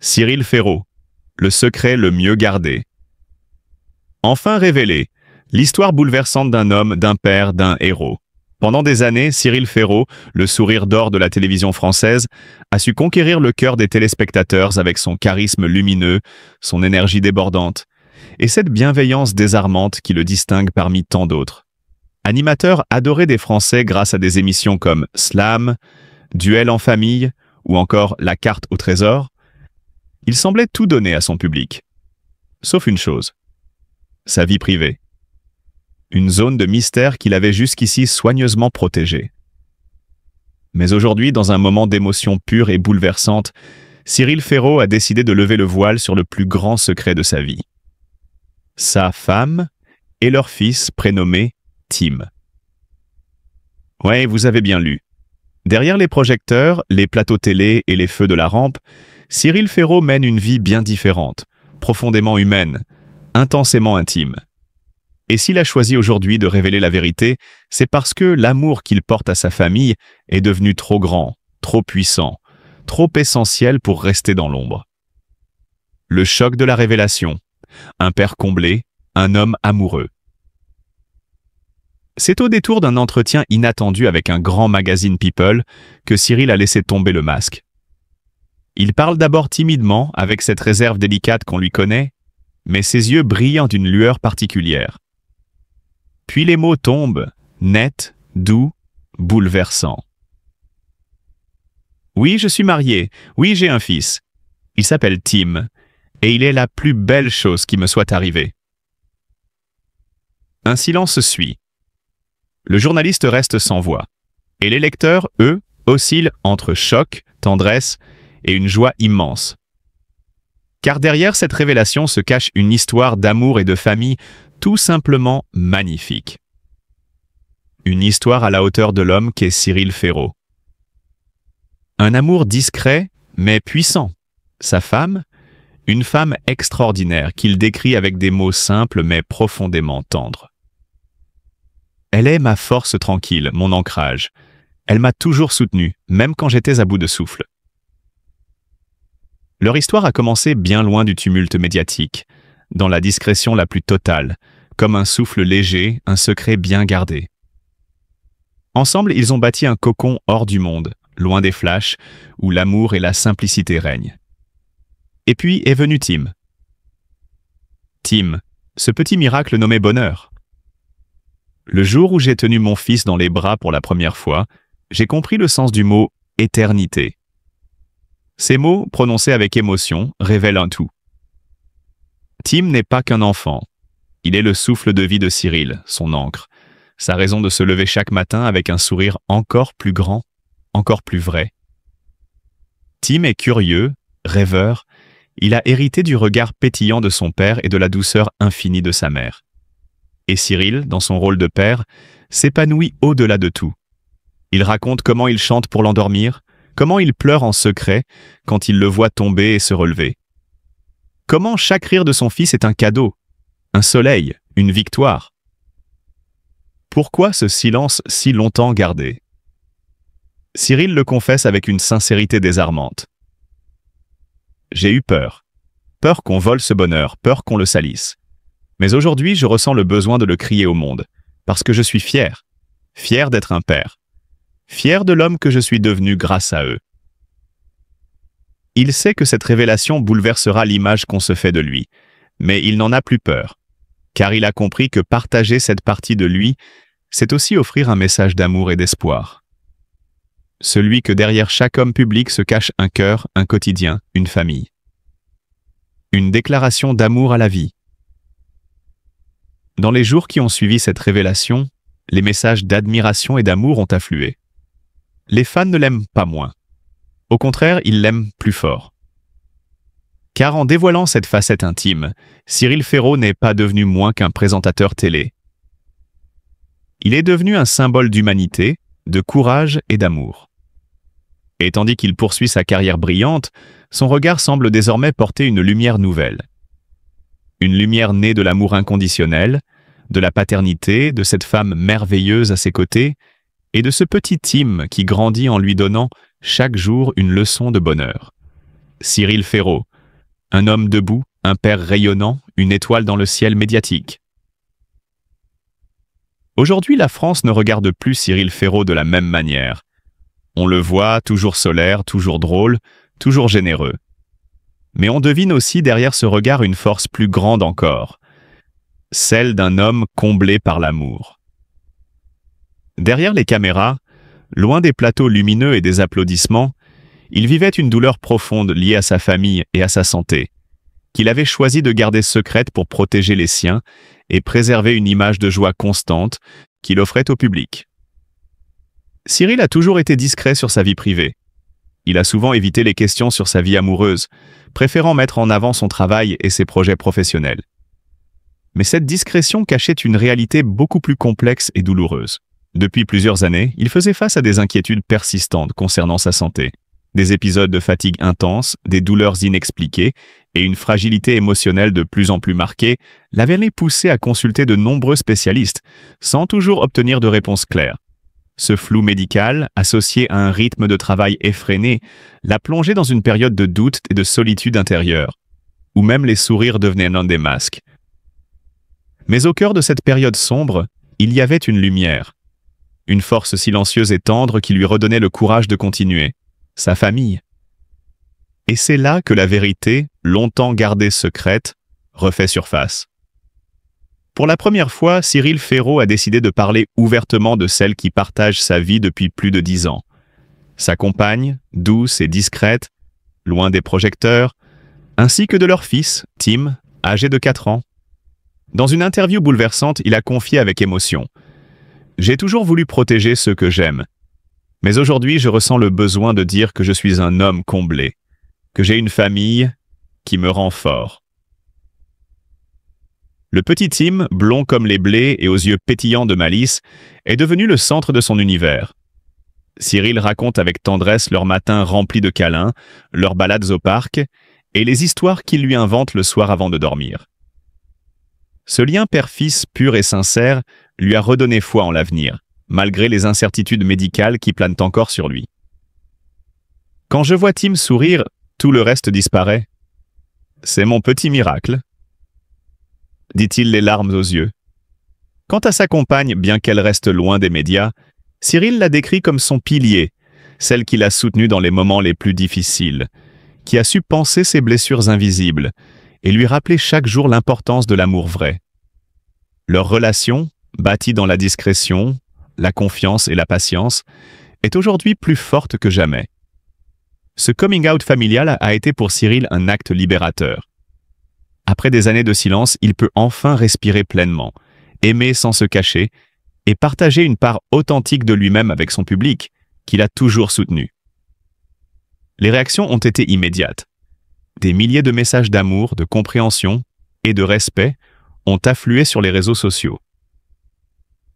Cyril Ferraud, le secret le mieux gardé. Enfin révélé, l'histoire bouleversante d'un homme, d'un père, d'un héros. Pendant des années, Cyril Ferraud, le sourire d'or de la télévision française, a su conquérir le cœur des téléspectateurs avec son charisme lumineux, son énergie débordante, et cette bienveillance désarmante qui le distingue parmi tant d'autres. Animateur adoré des Français grâce à des émissions comme Slam, Duel en famille ou encore La carte au trésor, il semblait tout donner à son public. Sauf une chose, sa vie privée. Une zone de mystère qu'il avait jusqu'ici soigneusement protégée. Mais aujourd'hui, dans un moment d'émotion pure et bouleversante, Cyril Ferraud a décidé de lever le voile sur le plus grand secret de sa vie. Sa femme et leur fils prénommé Tim. Ouais, vous avez bien lu. Derrière les projecteurs, les plateaux télé et les feux de la rampe, Cyril Ferraud mène une vie bien différente, profondément humaine, intensément intime. Et s'il a choisi aujourd'hui de révéler la vérité, c'est parce que l'amour qu'il porte à sa famille est devenu trop grand, trop puissant, trop essentiel pour rester dans l'ombre. Le choc de la révélation. Un père comblé, un homme amoureux. C'est au détour d'un entretien inattendu avec un grand magazine People que Cyril a laissé tomber le masque. Il parle d'abord timidement, avec cette réserve délicate qu'on lui connaît, mais ses yeux brillant d'une lueur particulière. Puis les mots tombent, nets, doux, bouleversants. Oui, je suis marié, oui, j'ai un fils. Il s'appelle Tim, et il est la plus belle chose qui me soit arrivée. Un silence suit. Le journaliste reste sans voix, et les lecteurs, eux, oscillent entre choc, tendresse et une joie immense. Car derrière cette révélation se cache une histoire d'amour et de famille tout simplement magnifique. Une histoire à la hauteur de l'homme qu'est Cyril Ferraud. Un amour discret mais puissant. Sa femme, une femme extraordinaire qu'il décrit avec des mots simples mais profondément tendres. Elle est ma force tranquille, mon ancrage. Elle m'a toujours soutenu, même quand j'étais à bout de souffle. Leur histoire a commencé bien loin du tumulte médiatique, dans la discrétion la plus totale, comme un souffle léger, un secret bien gardé. Ensemble, ils ont bâti un cocon hors du monde, loin des flashs, où l'amour et la simplicité règnent. Et puis est venu Tim. Tim, ce petit miracle nommé bonheur. Le jour où j'ai tenu mon fils dans les bras pour la première fois, j'ai compris le sens du mot « éternité ». Ces mots, prononcés avec émotion, révèlent un tout. Tim n'est pas qu'un enfant. Il est le souffle de vie de Cyril, son ancre, sa raison de se lever chaque matin avec un sourire encore plus grand, encore plus vrai. Tim est curieux, rêveur, il a hérité du regard pétillant de son père et de la douceur infinie de sa mère. Et Cyril, dans son rôle de père, s'épanouit au-delà de tout. Il raconte comment il chante pour l'endormir, comment il pleure en secret quand il le voit tomber et se relever. Comment chaque rire de son fils est un cadeau, un soleil, une victoire. Pourquoi ce silence si longtemps gardé? Cyril le confesse avec une sincérité désarmante. J'ai eu peur. Peur qu'on vole ce bonheur, peur qu'on le salisse. Mais aujourd'hui, je ressens le besoin de le crier au monde, parce que je suis fier. Fier d'être un père. Fier de l'homme que je suis devenu grâce à eux. Il sait que cette révélation bouleversera l'image qu'on se fait de lui, mais il n'en a plus peur, car il a compris que partager cette partie de lui, c'est aussi offrir un message d'amour et d'espoir. Celui que derrière chaque homme public se cache un cœur, un quotidien, une famille. Une déclaration d'amour à la vie. Dans les jours qui ont suivi cette révélation, les messages d'admiration et d'amour ont afflué. Les fans ne l'aiment pas moins. Au contraire, ils l'aiment plus fort. Car en dévoilant cette facette intime, Cyril Ferraud n'est pas devenu moins qu'un présentateur télé. Il est devenu un symbole d'humanité, de courage et d'amour. Et tandis qu'il poursuit sa carrière brillante, son regard semble désormais porter une lumière nouvelle. Une lumière née de l'amour inconditionnel, de la paternité, de cette femme merveilleuse à ses côtés, et de ce petit Tim qui grandit en lui donnant chaque jour une leçon de bonheur. Cyril Ferraud, Un homme debout, un père rayonnant, une étoile dans le ciel médiatique. Aujourd'hui, la France ne regarde plus Cyril Ferraud de la même manière. On le voit toujours solaire, toujours drôle, toujours généreux. Mais on devine aussi derrière ce regard une force plus grande encore, celle d'un homme comblé par l'amour. Derrière les caméras, loin des plateaux lumineux et des applaudissements, il vivait une douleur profonde liée à sa famille et à sa santé, qu'il avait choisi de garder secrète pour protéger les siens et préserver une image de joie constante qu'il offrait au public. Cyril a toujours été discret sur sa vie privée. Il a souvent évité les questions sur sa vie amoureuse, préférant mettre en avant son travail et ses projets professionnels. Mais cette discrétion cachait une réalité beaucoup plus complexe et douloureuse. Depuis plusieurs années, il faisait face à des inquiétudes persistantes concernant sa santé. Des épisodes de fatigue intense, des douleurs inexpliquées et une fragilité émotionnelle de plus en plus marquée l'avaient poussé à consulter de nombreux spécialistes, sans toujours obtenir de réponse claire. Ce flou médical, associé à un rythme de travail effréné, l'a plongé dans une période de doute et de solitude intérieure, où même les sourires devenaient l'un des masques. Mais au cœur de cette période sombre, il y avait une lumière, une force silencieuse et tendre qui lui redonnait le courage de continuer. Sa famille. Et c'est là que la vérité, longtemps gardée secrète, refait surface. Pour la première fois, Cyril Ferraud a décidé de parler ouvertement de celle qui partage sa vie depuis plus de 10 ans. Sa compagne, douce et discrète, loin des projecteurs, ainsi que de leur fils, Tim, âgé de 4 ans. Dans une interview bouleversante, il a confié avec émotion « J'ai toujours voulu protéger ceux que j'aime. Mais aujourd'hui, je ressens le besoin de dire que je suis un homme comblé, que j'ai une famille qui me rend fort. » Le petit Tim, blond comme les blés et aux yeux pétillants de malice, est devenu le centre de son univers. Cyril raconte avec tendresse leurs matins remplis de câlins, leurs balades au parc et les histoires qu'il lui invente le soir avant de dormir. Ce lien père-fils pur et sincère lui a redonné foi en l'avenir, malgré les incertitudes médicales qui planent encore sur lui. « Quand je vois Tim sourire, tout le reste disparaît. C'est mon petit miracle, » dit-il les larmes aux yeux. Quant à sa compagne, bien qu'elle reste loin des médias, Cyril l'a décrit comme son pilier, celle qui l'a soutenu dans les moments les plus difficiles, qui a su panser ses blessures invisibles et lui rappeler chaque jour l'importance de l'amour vrai. Leur relation, bâtie dans la discrétion, la confiance et la patience, est aujourd'hui plus forte que jamais. Ce coming-out familial a été pour Cyril un acte libérateur. Après des années de silence, il peut enfin respirer pleinement, aimer sans se cacher et partager une part authentique de lui-même avec son public, qu'il a toujours soutenu. Les réactions ont été immédiates. Des milliers de messages d'amour, de compréhension et de respect ont afflué sur les réseaux sociaux.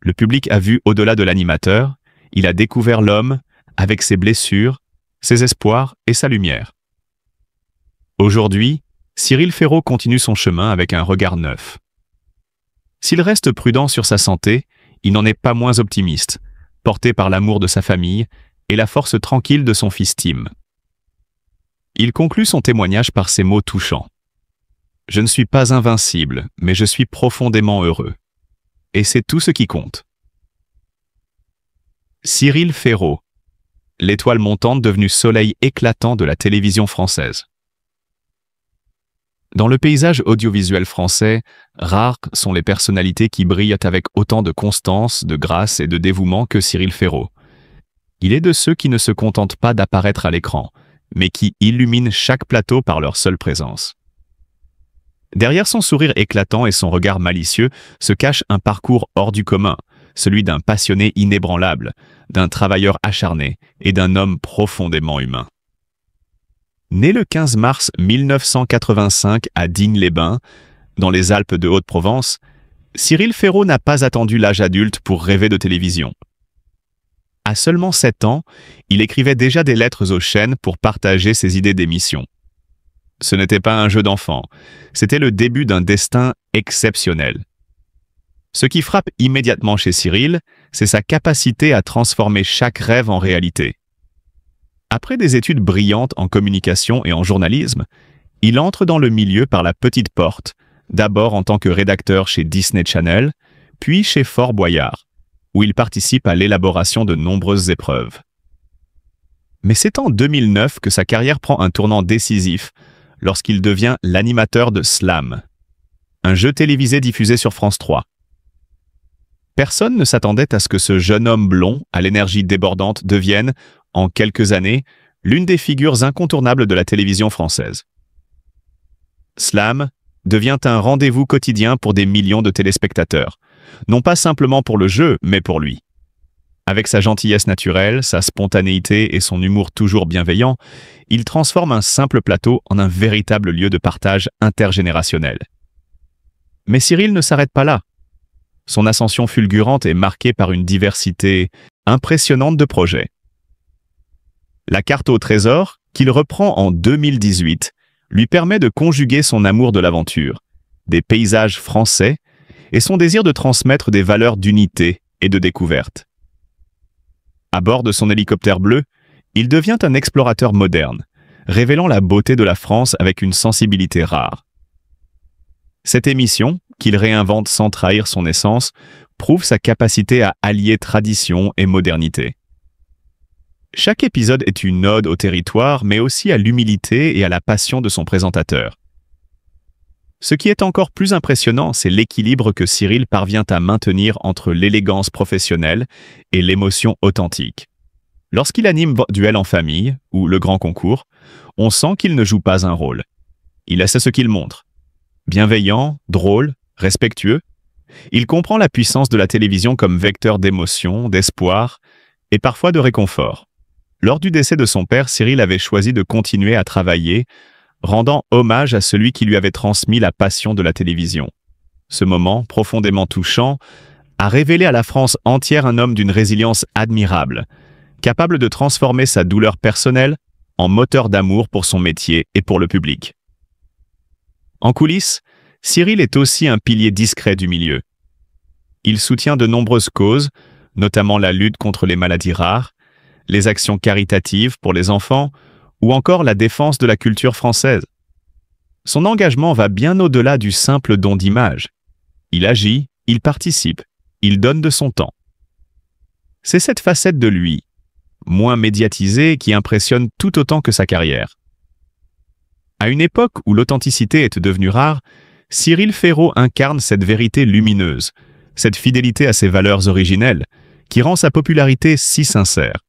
Le public a vu au-delà de l'animateur, il a découvert l'homme avec ses blessures, ses espoirs et sa lumière. Aujourd'hui, Cyril Ferraud continue son chemin avec un regard neuf. S'il reste prudent sur sa santé, il n'en est pas moins optimiste, porté par l'amour de sa famille et la force tranquille de son fils Tim. Il conclut son témoignage par ces mots touchants. « Je ne suis pas invincible, mais je suis profondément heureux. Et c'est tout ce qui compte. » Cyril Ferraud, l'étoile montante devenue soleil éclatant de la télévision française. Dans le paysage audiovisuel français, rares sont les personnalités qui brillent avec autant de constance, de grâce et de dévouement que Cyril Ferraud. Il est de ceux qui ne se contentent pas d'apparaître à l'écran, mais qui illuminent chaque plateau par leur seule présence. Derrière son sourire éclatant et son regard malicieux se cache un parcours hors du commun, celui d'un passionné inébranlable, d'un travailleur acharné et d'un homme profondément humain. Né le 15 mars 1985 à Digne-les-Bains, dans les Alpes de Haute-Provence, Cyril Ferraud n'a pas attendu l'âge adulte pour rêver de télévision. À seulement 7 ans, il écrivait déjà des lettres aux chaînes pour partager ses idées d'émission. Ce n'était pas un jeu d'enfant, c'était le début d'un destin exceptionnel. Ce qui frappe immédiatement chez Cyril, c'est sa capacité à transformer chaque rêve en réalité. Après des études brillantes en communication et en journalisme, Il entre dans le milieu par la petite porte, d'abord en tant que rédacteur chez Disney Channel, puis chez Fort Boyard, où il participe à l'élaboration de nombreuses épreuves. Mais c'est en 2009 que sa carrière prend un tournant décisif lorsqu'il devient l'animateur de Slam, un jeu télévisé diffusé sur France 3. Personne ne s'attendait à ce que ce jeune homme blond, à l'énergie débordante, devienne, en quelques années, l'une des figures incontournables de la télévision française. Slam devient un rendez-vous quotidien pour des millions de téléspectateurs, non pas simplement pour le jeu, mais pour lui. Avec sa gentillesse naturelle, sa spontanéité et son humour toujours bienveillant, il transforme un simple plateau en un véritable lieu de partage intergénérationnel. Mais Cyril ne s'arrête pas là. Son ascension fulgurante est marquée par une diversité impressionnante de projets. La carte au trésor, qu'il reprend en 2018, lui permet de conjuguer son amour de l'aventure, des paysages français et son désir de transmettre des valeurs d'unité et de découverte. À bord de son hélicoptère bleu, il devient un explorateur moderne, révélant la beauté de la France avec une sensibilité rare. Cette émission, qu'il réinvente sans trahir son essence, prouve sa capacité à allier tradition et modernité. Chaque épisode est une ode au territoire, mais aussi à l'humilité et à la passion de son présentateur. Ce qui est encore plus impressionnant, c'est l'équilibre que Cyril parvient à maintenir entre l'élégance professionnelle et l'émotion authentique. Lorsqu'il anime Duel en famille ou Le Grand Concours, on sent qu'il ne joue pas un rôle. Il sait ce qu'il montre. Bienveillant, drôle, respectueux, il comprend la puissance de la télévision comme vecteur d'émotion, d'espoir et parfois de réconfort. Lors du décès de son père, Cyril avait choisi de continuer à travailler, rendant hommage à celui qui lui avait transmis la passion de la télévision. Ce moment, profondément touchant, a révélé à la France entière un homme d'une résilience admirable, capable de transformer sa douleur personnelle en moteur d'amour pour son métier et pour le public. En coulisses, Cyril est aussi un pilier discret du milieu. Il soutient de nombreuses causes, notamment la lutte contre les maladies rares, les actions caritatives pour les enfants ou encore la défense de la culture française. Son engagement va bien au-delà du simple don d'image. Il agit, il participe, il donne de son temps. C'est cette facette de lui, moins médiatisée, qui impressionne tout autant que sa carrière. À une époque où l'authenticité est devenue rare, Cyril Ferraud incarne cette vérité lumineuse, cette fidélité à ses valeurs originelles, qui rend sa popularité si sincère.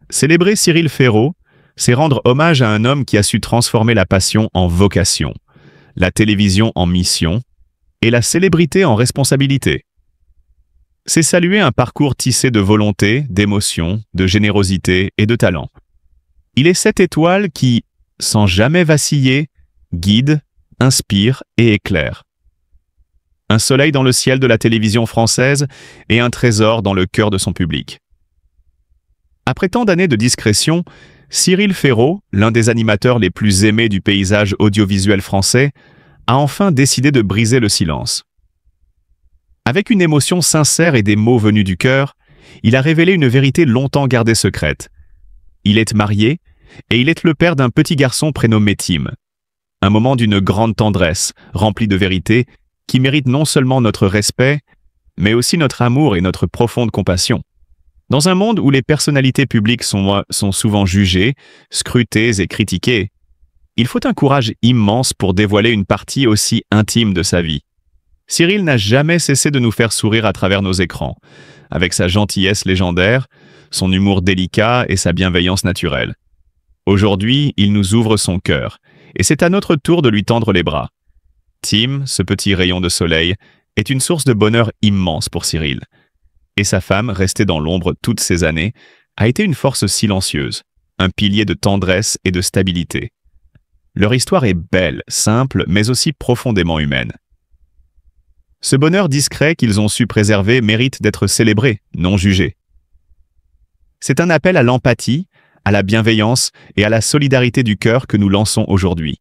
Célébrer Cyril Ferraud, c'est rendre hommage à un homme qui a su transformer la passion en vocation, la télévision en mission et la célébrité en responsabilité. C'est saluer un parcours tissé de volonté, d'émotion, de générosité et de talent. Il est cette étoile qui, sans jamais vaciller, guide, inspire et éclaire. Un soleil dans le ciel de la télévision française et un trésor dans le cœur de son public. Après tant d'années de discrétion, Cyril Ferraud, l'un des animateurs les plus aimés du paysage audiovisuel français, a enfin décidé de briser le silence. Avec une émotion sincère et des mots venus du cœur, il a révélé une vérité longtemps gardée secrète. Il est marié et il est le père d'un petit garçon prénommé Tim. Un moment d'une grande tendresse, rempli de vérité, qui mérite non seulement notre respect, mais aussi notre amour et notre profonde compassion. Dans un monde où les personnalités publiques sont souvent jugées, scrutées et critiquées, il faut un courage immense pour dévoiler une partie aussi intime de sa vie. Cyril n'a jamais cessé de nous faire sourire à travers nos écrans, avec sa gentillesse légendaire, son humour délicat et sa bienveillance naturelle. Aujourd'hui, il nous ouvre son cœur, et c'est à notre tour de lui tendre les bras. Tim, ce petit rayon de soleil, est une source de bonheur immense pour Cyril. Et sa femme, restée dans l'ombre toutes ces années, a été une force silencieuse, un pilier de tendresse et de stabilité. Leur histoire est belle, simple, mais aussi profondément humaine. Ce bonheur discret qu'ils ont su préserver mérite d'être célébré, non jugé. C'est un appel à l'empathie, à la bienveillance et à la solidarité du cœur que nous lançons aujourd'hui.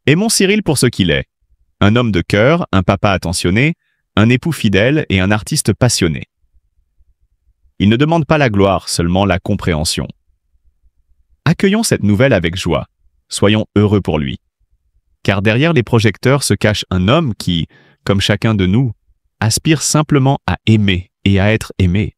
Aimons Cyril pour ce qu'il est, un homme de cœur, un papa attentionné, un époux fidèle et un artiste passionné. Il ne demande pas la gloire, seulement la compréhension. Accueillons cette nouvelle avec joie. soyons heureux pour lui. Car derrière les projecteurs se cache un homme qui, comme chacun de nous, aspire simplement à aimer et à être aimé.